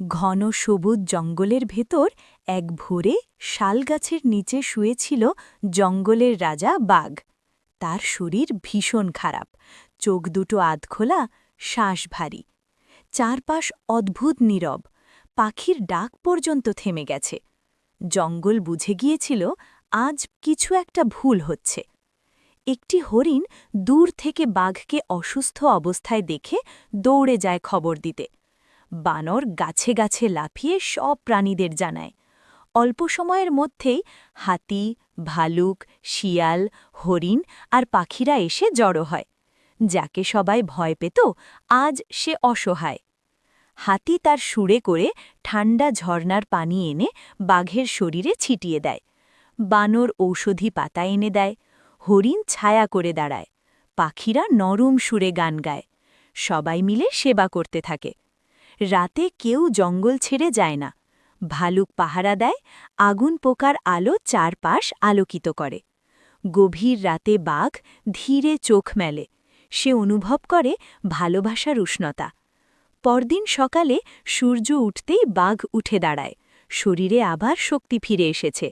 ঘন সবুজ জঙ্গলের ভেতর এক ভোরে শালগাছের নিচে শুয়েছিল জঙ্গলের রাজা বাঘ। তার শরীর ভীষণ খারাপ, চোখ দুটো আধখোলা, শ্বাস ভারী। চারপাশ অদ্ভুত নীরব, পাখির ডাক পর্যন্ত থেমে গেছে। জঙ্গল বুঝে গিয়েছিল আজ কিছু একটা ভুল হচ্ছে। একটি হরিণ দূর থেকে বাঘকে অসুস্থ অবস্থায় দেখে দৌড়ে যায় খবর দিতে। বানর গাছে গাছে লাফিয়ে সব প্রাণীদের জানায়। অল্প সময়ের মধ্যেই হাতি, ভালুক, শিয়াল, হরিণ আর পাখিরা এসে জড়ো হয়। যাকে সবাই ভয় পেত, আজ সে অসহায়। হাতি তার সুরে করে ঠান্ডা ঝর্নার পানি এনে বাঘের শরীরে ছিটিয়ে দেয়। বানর ঔষধি পাতা এনে দেয়। হরিণ ছায়া করে দাঁড়ায়। পাখিরা নরম সুরে গান গায়। সবাই মিলে সেবা করতে থাকে। রাতে কেউ জঙ্গল ছেড়ে যায় না। ভালুক পাহারা দেয়, আগুন পোকার আলো চারপাশ আলোকিত করে। গভীর রাতে বাঘ ধীরে চোখ মেলে। সে অনুভব করে ভালোবাসার উষ্ণতা। পরদিন সকালে সূর্য উঠতেই বাঘ উঠে দাঁড়ায়। শরীরে আবার শক্তি ফিরে এসেছে।